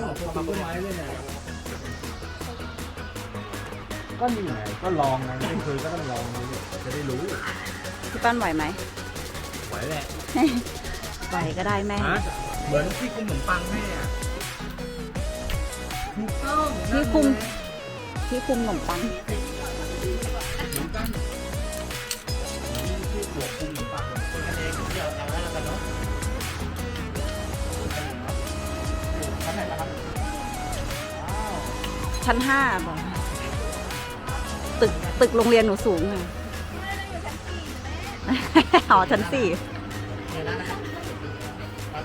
ของต้นไม้เลยเนี่ยก็นี่ไงก็ลองไงไม่เคยก็ต้องลองเลยจะได้รู้ พี่ปั้นไหวไหม ไหวแหละ ไหวก็ได้แม่ เหมือนที่คุมขนมปังแม่ถูกต้อง ที่คุมขนมปัง เหมือนกันที่หัวคุมขนมปังคนกันเองเดี๋ยวเอาหน้ากันเนาะชั้นไหนแล้วครับชั้น 5บอกตึกโรงเรียนหนูสูงอะอ๋อชั้น 4เนี่ยนะครับ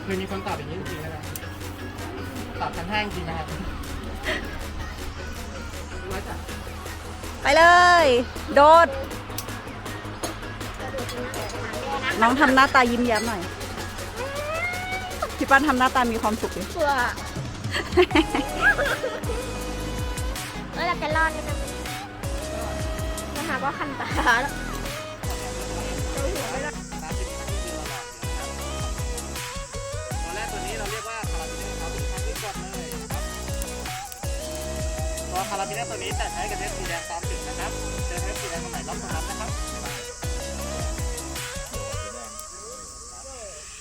เคยมีคนตอบอย่างนี้จริงๆนะครับตอบชั้น 5จริงนะครับ ไปเลย โดด น้องทำหน้าตายิ้มแย้มหน่อย พี่ปั้นทำหน้าตามีความสุขดิ กลัวเราจะรอดไหมนะนะคะก็คันตาแล้ว ตัวแรกตัวนี้เราเรียกว่าคาราบิเนอร์ครับเป็นชั้นที่กดเลยนะครับตัวคาราบิเนอร์ตัวนี้แต่ใช้กับเทปสีแดงตามจุดนะครับเจอเทปสีแดงตรงไหนล็อกตรงนั้นนะครับ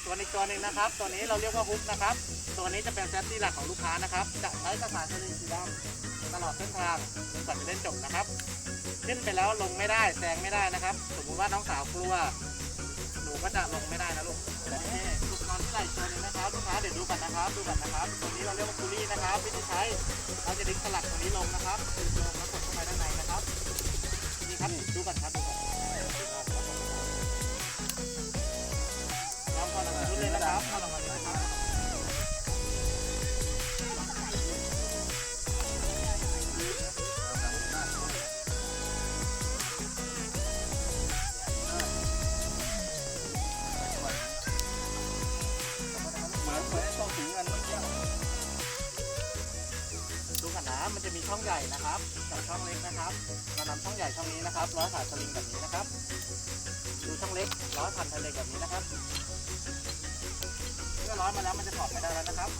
ส่วนอีกตัวหนึ่งนะครับตัวนี้เราเรียกว่าฮุกนะครับตัวนี้จะเป็นเซฟตี้หลักของลูกค้านะครับจะใช้สายสลิงสีดำตลอดเส้นทางจนกว่าจะเล่นจบนะครับขึ้นไปแล้วลงไม่ได้แซงไม่ได้นะครับสมมติว่าน้องสาวกลัวหนูก็จะลงไม่ได้นะลูกลูกนอนที่ไหล่ตัวนึงนะครับลูกค้าเดี๋ยวดูกันนะครับตัวนี้เราเรียกว่าคูลี่นะครับวิธีใช้เราจะดึงสลักตัวนี้ลงนะครับดึงลงแล้วกดเข้าไปด้านในนะครับนี่ครับดูกันครับดูกันแล้วพอเราดูเลยนะครับพอเรามาเลยนะครับดูกันนะมันจะมีช่องใหญ่นะครับกับช่องเล็กนะครับเรานำช่องใหญ่ช่องนี้นะครับร้อยสายสลิงแบบนี้นะครับดูช่องเล็กร้อยพันทะเลแบบนี้นะครับเมื่อร้อยมาแล้วมันจะถอดไม่ได้แล้วนะครับ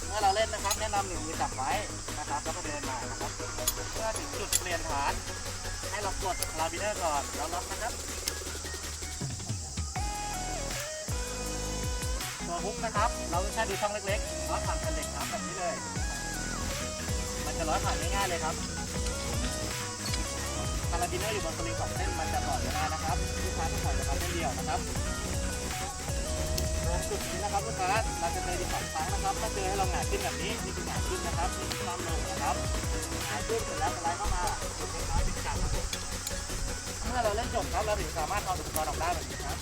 เมื่อเราเล่นนะครับแนะนำ1 มือจับไว้นะครับแล้วก็เดินมานะครับเมื่อถึงจุดเปลี่ยนฐานให้เรากดคาราบิเนอร์ก่อนแล้วล็อกนะครับตัวฮุกนะครับเราแค่ดูช่องเล็กๆร้อยผ่านแผ่นเหล็กครับแบบนี้เลยมันจะร้อยผ่านง่ายๆเลยครับคาราบิเนอร์อยู่บนสลิง2 เส้นมันจะถอดไม่ได้นะครับลูกค้าต้องถอดเฉพาะเส้นเดียวนะครับตรงจุดนี้นะครับลูกค้าเราจะเจอที่2 ครั้งนะครับถ้าเจอให้เราหงายขึ้นแบบนี้นี่คือหงายขึ้นนะครับนี่คือความลงนะครับหงายขึ้นเสร็จแล้วสไลด์เข้ามาลูกค้าปิดจับครับเมื่อเราเล่นจบครับเราถึงสามารถถอดอุปกรณ์ออกได้แบบนี้ครับ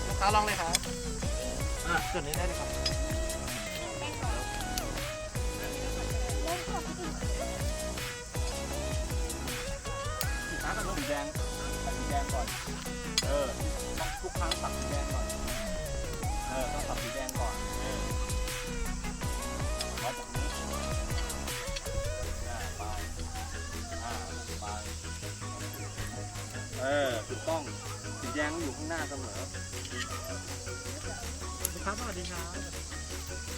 ลูกค้าลองเลยครับจุดนี้ได้เลยครับสีแดงตัดสีแดงก่อนต้องทุกครั้งตัดสีแดงก่อนต้องตัดสีแดงก่อนร้อยจากนี้ไปถูกต้องสีแดงต้องอยู่ข้างหน้าเสมอลูกค้าสวัสดีครับ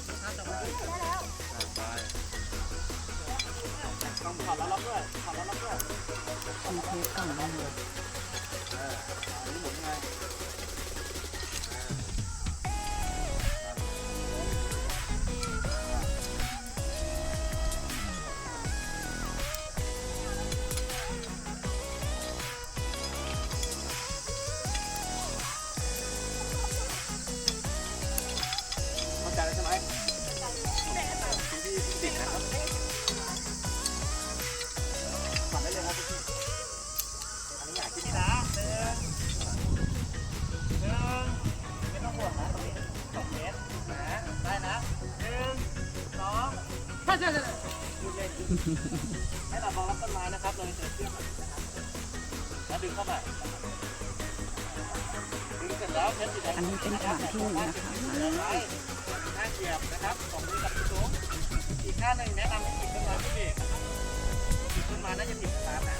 ลูกค้าจะมาไปต้องถอดแล้วล็อกด้วยถอดแล้วล็อกด้วยมีเทปก่อนได้เลย นี่หมุนยังไงเข้าใจแล้วใช่ไหมที่ติดนะครับทำได้เลยครับพี่อันนี้อยากกินนี่นะไม่ต้องห่วงนะตรงนี้2 เมตรนะได้นะ1 2ใช่พูดเล่นให้เรามองรับต้นไม้นะครับเราจะเจอเชือกแบบนี้นะครับแล้วดึงเข้าไปดึงเสร็จแล้วเทปสีแดง อันนี้เป็นฐานที่1นะคะ ข้างเกียบนะครับ2 มือกับที่สูงอีกข้างหนึ่งแนะนำให้หยิบขึ้นมาที่เบรกหยิบขึ้นมาน่าจะหยิบสตาร์ทนะ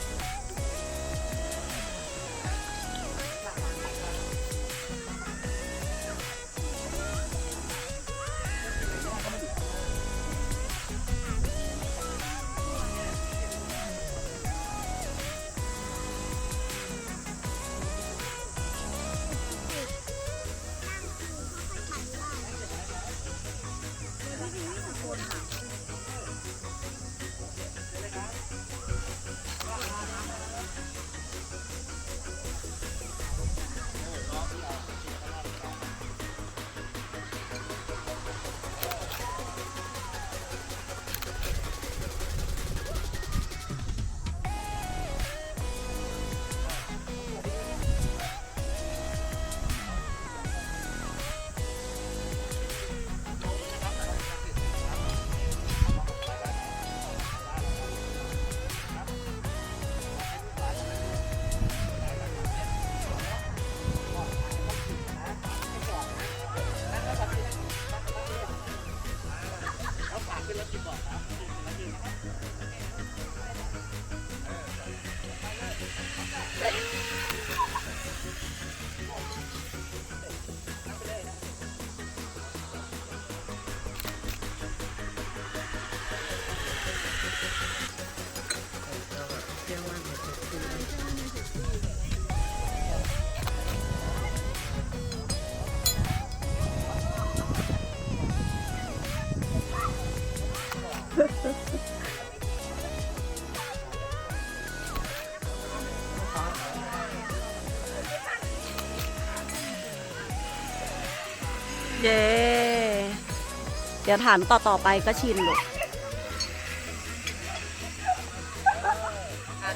ดี๋ยวฐานต่อไปก็ชินลูก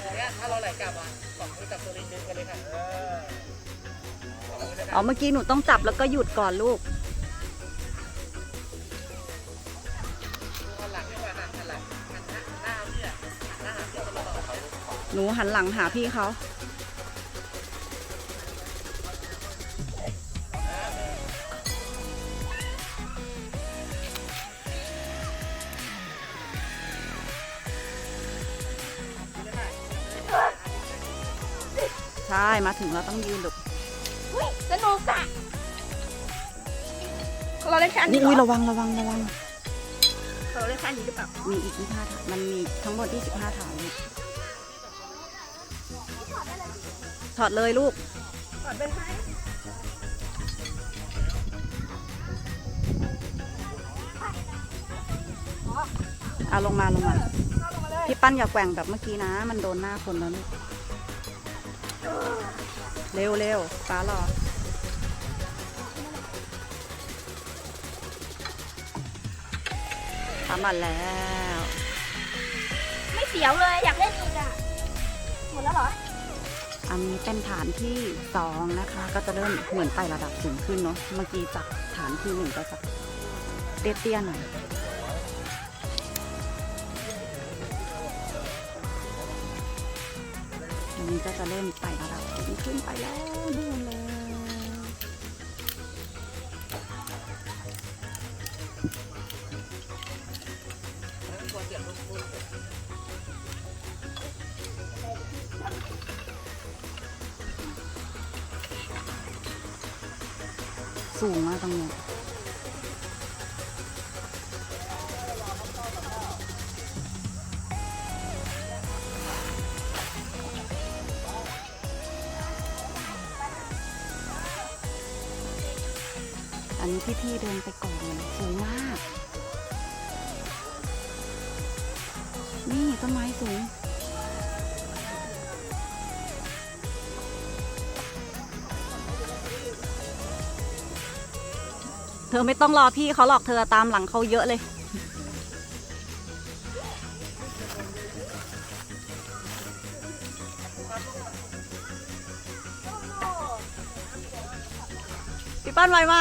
ทีเนี้ยถ้าเราไหลกลับอ่ะสองมือจับตัวลิงดึงกันเลยค่ะสองมือเลย อ๋อ เมื่อกี้หนูต้องจับแล้วก็หยุดก่อนลูก หันหลังดีกว่าหันหลังหันหน้าพี่อ่ะหน้าหาพี่ตลอด หนูหันหลังหาพี่เขา ใช่ มาถึงเราต้องยืนลูก อุ้ยสนุกอะเราเล่นแค่อันนี้ อุ้ย เหรอ ระวัง เราเล่นแค่อันนี้หรือเปล่า มีอีก25ฐานมันมีทั้งหมด25ฐานลูกถอดเลยลูก ก่อนเป็นไง เอาลงมาลงมา พี่ปั้นอย่าแกว่งแบบเมื่อกี้นะ มันโดนหน้าคนแล้วลูกเร็วเร็วฟ้ารอทำมาแล้ว ไม่เสียวเลยอยากเล่นอีกอะหมดแล้วเหรอ อันนี้เป็นฐานที่2นะคะ ก็จะเริ่มเหมือนไต่ระดับสูงขึ้นเนาะ เมื่อกี้จากฐานที่1ก็จะเตี้ยๆหน่อย อันนี้ก็จะเริ่มไต่ระดับสูงขึ้นไปแล้วดูเลยสูงมากตรงนี้ อันนี้พี่ๆเดินไปก่อนเลยสูงมาก นี่ต้นไม้สูง เธอไม่ต้องรอพี่เขาหรอกเธอตามหลังเขาเยอะเลย พี่ปั้นไหวไหม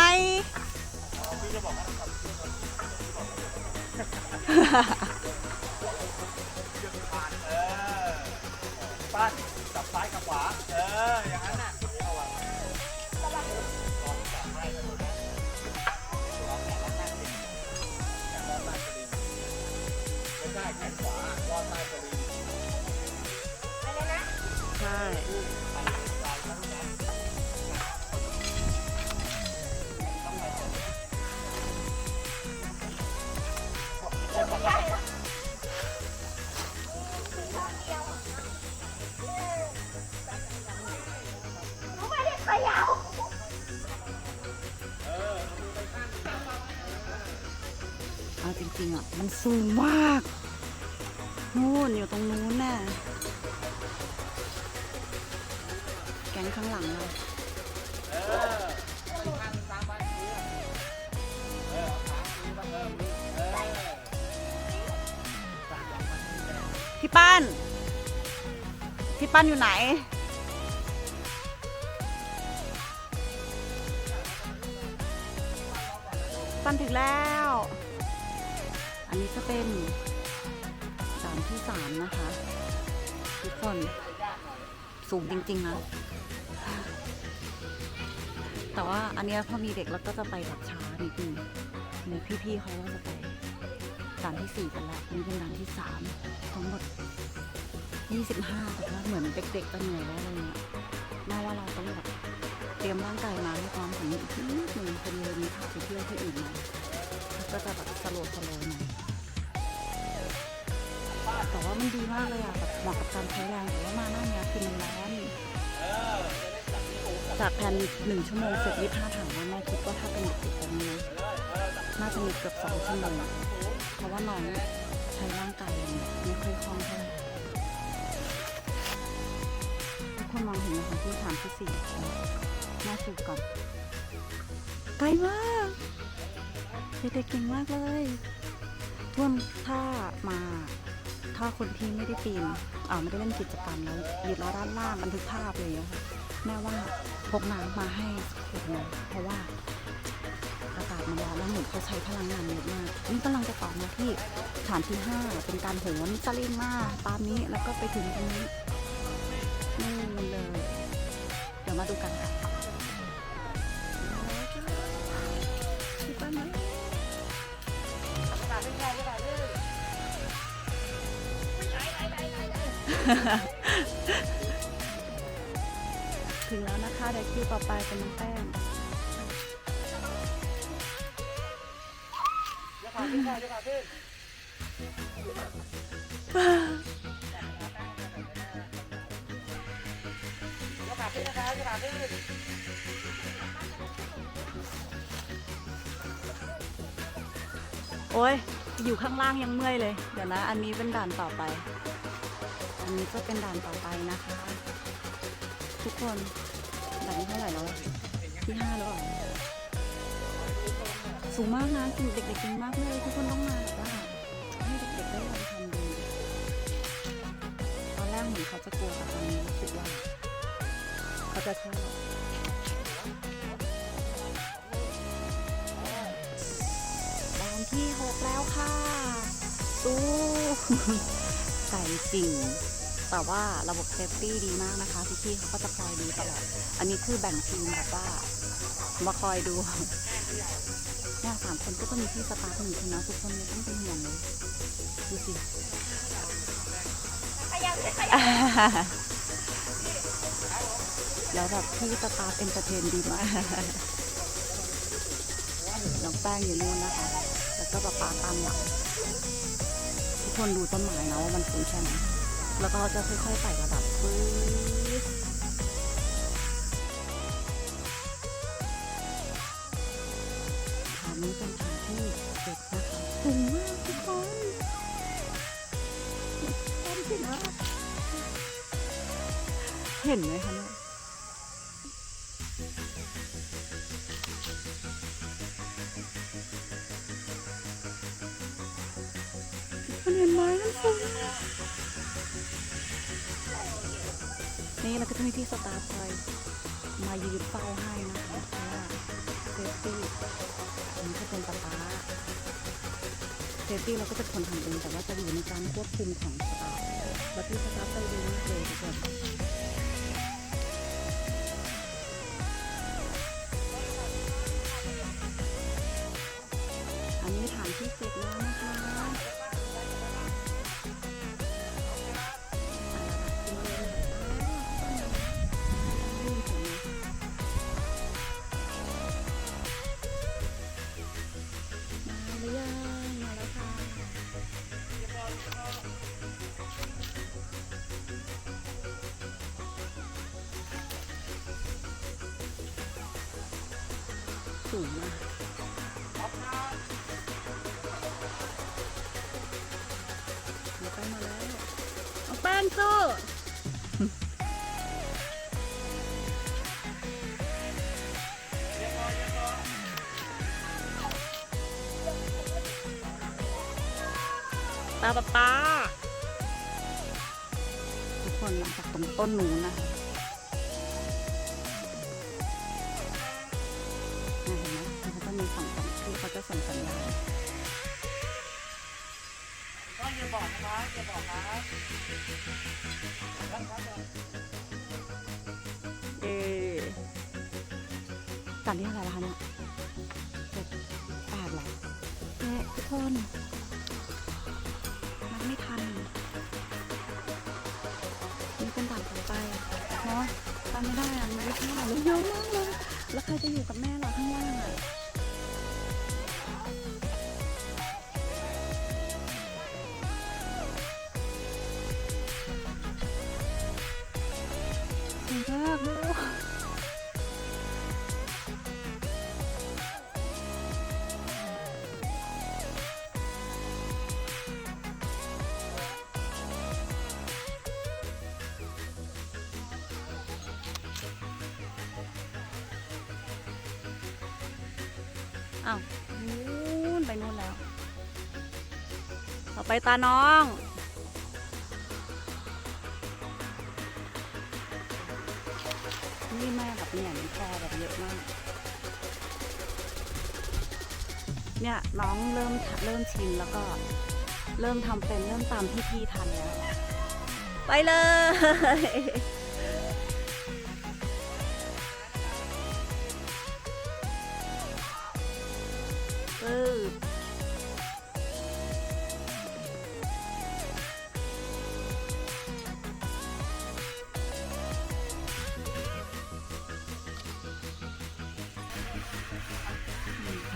ปั้นจับซ้ายกับขวาอย่างนั้นน่ะระวังไม่ใช่แขนขวารอดใต้สลิง อะไรนะ ใช่ รู้ไหมที่ขยาว เอาจริงๆอ่ะ มันสูงมาก นู่นอยู่ตรงนู้นน่ะ แก๊งข้างหลังเรา พี่ปั้น พี่ปั้นอยู่ไหน ปั้นถึงแล้ว อันนี้จะเป็นด่านที่3นะคะ ทุกคนสูงจริงๆนะ แต่ว่าอันเนี้ยพอมีเด็กแล้วก็จะไปแบบช้านิดนึงในพี่ๆเขาก็จะไปด่านที่4กันแล้วนี่เป็นด่านที่3ทั้งหมด25แต่ว่าเหมือนเด็กๆจะเหนื่อยแล้วอะไรเงี้ยน่าว่าเราต้องแบบเตรียมร่างกายมาให้พร้อมถึงอีกนิดนึงเป็นเลยมีพาไปเที่ยวที่อื่นมาก็จะแบบสโลว์หน่อยแต่ว่ามันดีมากเลยอ่ะแบบเหมาะกับการใช้แรงแต่ว่ามาหน้าเนี้ยคือมันร้อนจากแผน1 ชั่วโมงเสร็จ25 ถังแล้วแม่คิดว่าถ้าเป็นเด็กๆแบบนี้นะน่าจะมีเกือบ2 ชั่วโมงเพราะว่าน้องใช้ร่างกายยังไม่ค่อยคล่องเท่าไหร่ทุกคนมองเห็นไหมคะที่ฐานที่4น่าสูงก่อนไกลมาก เด็กๆเก่งมากเลยทวนถ้ามาถ้าคนที่ไม่ได้ปีนไม่ได้เล่นกิจกรรมแล้วยืนรอด้านล่างบันทึกภาพเลยอะค่ะแม่ว่าพกน้ำมาให้ขวดหนึงเพราะว่าอากาศมันร้อนแล้วเหมือนเขาใช้พลังงานเยอะมากนี่กำลังจะต่อมาที่ฐานที่ 5เป็นการโหนสลิงมาตามนี้แล้วก็ไปถึงตรงนี้นู่นเลยเดี๋ยวมาดูกันค่ะพี่ป้ามา ถึงแล้วนะคะเดี๋ยวคิวต่อไปเป็นน้องแป้ง ยกขาขึ้นค่ะยกขาขึ้นยกขาขึ้นนะคะยกขาขึ้น โอ้ยอยู่ข้างล่างยังเมื่อยเลยเดี๋ยวนะอันนี้เป็นด่านต่อไปอันนี้ก็เป็นด่านต่อไปนะคะ ทุกคนด่านที่เท่าไหร่แล้วที่ 5แล้วเหรอสูงมากนะเด็กๆเก่งมากเลยทุกคนต้องมาแบบว่าให้เด็กๆได้ลองทำดูตอนแรกเหมือนเขาจะกลัวแต่ตอนนี้รู้สึกว่าเขาจะชอบด่านที่ 6แล้วค่ะตู้ ไก่จริงแต่ว่าระบบเซฟตี้ดีมากนะคะพี่ๆเขาก็จะคอยดูตลอดอันนี้คือแบ่งทีมแบบว่ามาคอยดูเนี่ย3 คนก็จะมีที่สตาร์ท1 คนนะทุกคนไม่ต้องเป็นห่วงเลยดูสิ แล้วแบบพี่สตาร์ทเอนเตอร์เทนดีมากน้องแป้งอยู่นู่นนะคะแล้วก็ป๊าตามหลังทุกคนดูต้นไม้นะว่ามันสูงแค่ไหนแล้วก็จะค่อยๆไต่ระดับปึ๊บฐานนี้เป็นฐานที่7นะคะสูงมากทุกคนเห็นมากเห็นไหมคะเนี่ยมันเห็นไหมมันสูงนี่เราก็จะมีที่สตาร์ทคอยมายืนเฝ้าให้นะคะเพราะว่าเซฟตี้อันนี้ก็เป็นสตาร์ทเซฟตี้เราก็จะคนทำเองแต่ว่าจะอยู่ในการควบคุมของสตาร์ทแล้วที่สตาร์ทไปดูมากเลยทุกคนอันนี้ฐานที่7แล้วนะคะสูงมากน้องแป้งมาแล้วน้องแป้งสู้ป้าทุกคนหลังจากตรงต้นนู้นนะคะเห็นไหมเขาจะมี2 ที่เขาจะส่งสัญญาณ ก็อย่าบอกนะครับอย่าบอกนะ ด่านที่เท่าไหร่แล้วคะเนี่ย7 8แล้วเนี่ยทุกคนมันไม่ทันนี่เป็นด่านต่อไปเนาะทำไม่ได้อ่ะมันไม่ทันเลยเยอะมากเลยแล้วใครจะอยู่กับแม่เราข้างล่างอ่ะถึงมากเลยอ้าวนู่น เอาไปตาน้อง นี่แม่แบบเนี่ยแพรแบบเยอะมาก เนี่ยน้องเริ่มชินแล้วก็เริ่มทำเป็นเริ่มตามพี่ๆทันแล้ว ไปเลย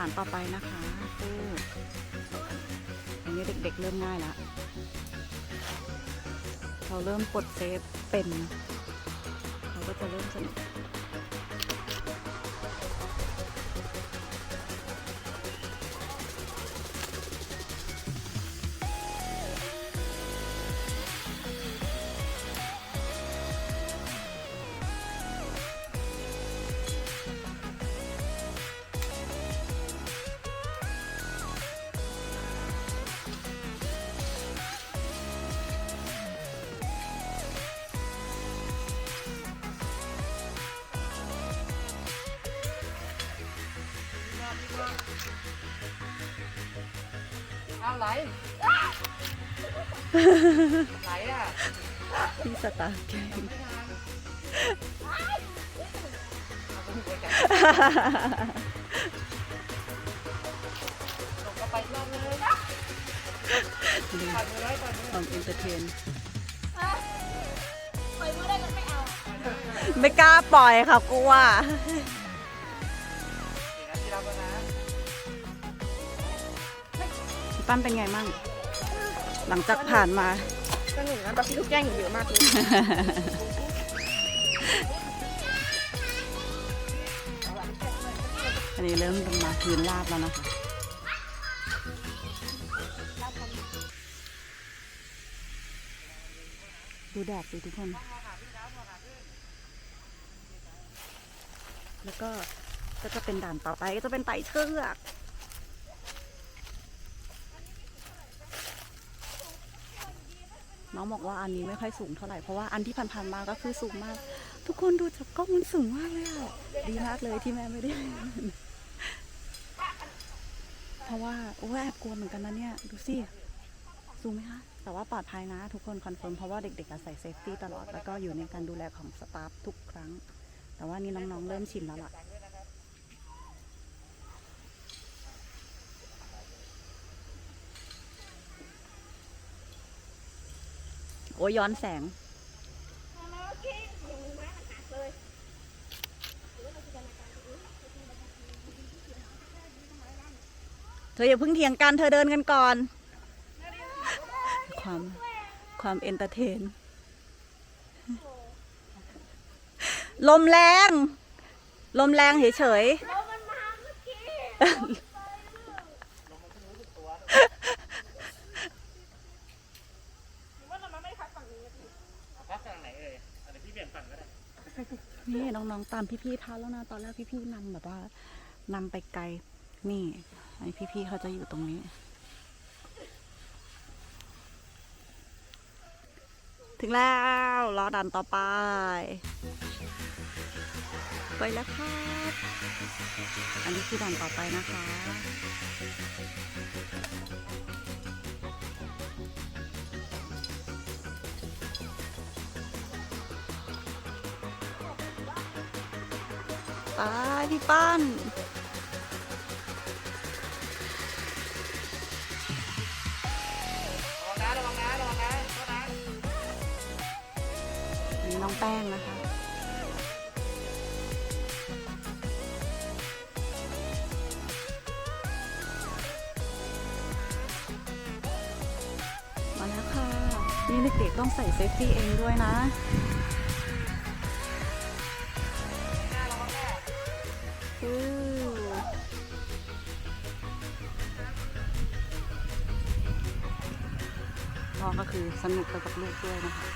ฐานต่อไปนะคะอันนี้เด็กๆเริ่มง่ายแล้วเราเริ่มกดเซฟเป็นเขาก็จะเริ่มสนุกเอาไหลไหลอ่ะ พี่สตาร์เกม ลงก็ไปรอบเลยปล่อยมือไว้ปล่อยมือ ความเอนเตอร์เทน ปล่อยมือได้ก็ไม่เอา ไม่กล้าปล่อยค่ะกลัว ที่รับแล้วนะ พี่ปั้นเป็นไงมั่ง หลังจากผ่านมา สนุกนะตอนที่ลูกแย่งอยู่เยอะมากเลย อันนี้เริ่มลงมาพื้นราบแล้วนะคะ ดูแดดสิทุกคน แล้วก็จะเป็นด่านต่อไปก็จะเป็นไต่เชือก น้องบอกว่าอันนี้ไม่ค่อยสูงเท่าไหร่เพราะว่าอันที่ผ่านๆมาก็คือสูงมาก ทุกคนดูจากกล้องมันสูงมากเลยอะดีมากเลยที่แม่ไม่ได้เล่นเพราะว่าโอ้แอบกลัวเหมือนกันนะเนี่ยดูสิสูงไหมคะแต่ว่าปลอดภัยนะทุกคนคอนเฟิร์มเพราะว่าเด็กๆใส่เซฟตี้ตลอดแล้วก็อยู่ในการดูแลของสตาฟทุกครั้งแต่ว่านี่น้องๆเริ่มชินแล้วล่ะโอ้ย้อนแสงเธออย่าเพิ่งเถียงกันเธอเดินกันก่อนความเอนเตอร์เทนลมแรงเฉยพักทางไหนเอ่ยอันนี้พี่เปลี่ยนฝั่งก็ได้ ๆนี่น้องๆตามพี่ๆทันแล้วนะตอนแรกพี่ๆนำแบบว่านำไปไกลนี่ไอพี่ๆเขาจะอยู่ตรงนี้ถึงแล้วรอดันต่อไปไปแล้วครับอันนี้คือดันต่อไปนะคะไปพี่ปั้นระวังนะโทษนะ นี่น้องแป้งนะคะมาแล้วค่ะนี่เด็กๆต้องใส่เซฟตี้เองด้วยนะพ่อก็คือสนุกไปกับลูกด้วยนะคะ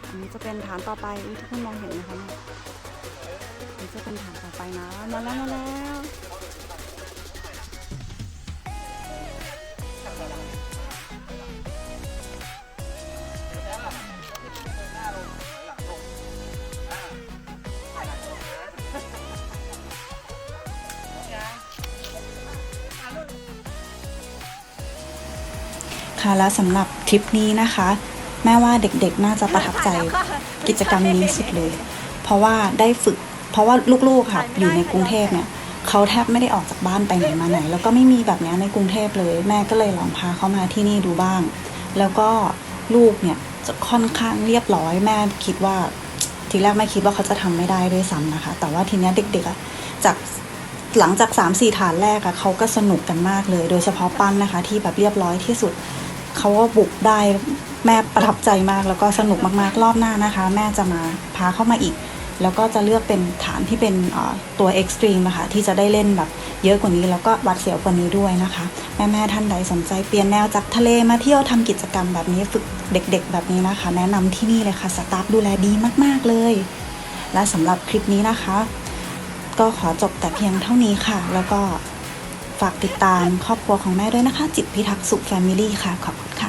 อันนี้จะเป็นฐานต่อไปทุกคนมองเห็นไหมคะเนี่ยนี่จะเป็นฐานต่อไปนะมาแล้ว ค่ะและสำหรับทริปนี้นะคะ แม่ว่าเด็กๆน่าจะประทับใจกิจกรรมนี้สุดเลย เพราะว่าได้ฝึก เพราะว่าลูกๆค่ะอยู่ในกรุงเทพเนี่ยเขาแทบไม่ได้ออกจากบ้านไปไหนมาไหน แล้วก็ไม่มีแบบนี้ในกรุงเทพเลย แม่ก็เลยลองพาเขามาที่นี่ดูบ้าง แล้วก็ลูกเนี่ยจะค่อนข้างเรียบร้อยแม่คิดว่าทีแรกแม่คิดว่าเขาจะทำไม่ได้ด้วยซ้ำนะคะ แต่ว่าทีเนี้ยเด็กๆอะจากหลังจาก 3-4 ฐานแรกอะเขาก็สนุกกันมากเลย โดยเฉพาะปั้นนะคะที่แบบเรียบร้อยที่สุดเขาก็บุกได้แม่ประทับใจมากแล้วก็สนุกมากๆรอบหน้านะคะ แม่จะมาพาเข้ามาอีก แล้วก็จะเลือกเป็นฐานที่เป็นตัวเอ็กซ์ตรีมนะคะที่จะได้เล่นแบบเยอะกว่านี้แล้วก็หวัดเสียวกว่านี้ด้วยนะคะแม่ๆท่านใดสนใจเปลี่ยนแนวจากทะเลมาเที่ยวทำกิจกรรมแบบนี้ฝึกเด็กๆแบบนี้นะคะ แนะนำที่นี่เลยค่ะสตาฟดูแลดีมากๆเลยและสำหรับคลิปนี้นะคะ ก็ขอจบแต่เพียงเท่านี้ค่ะ แล้วก็ฝากติดตามครอบครัวของแม่ด้วยนะคะจิตพิทักษ์สุขแฟมิลี่ค่ะขอบคุณค่ะ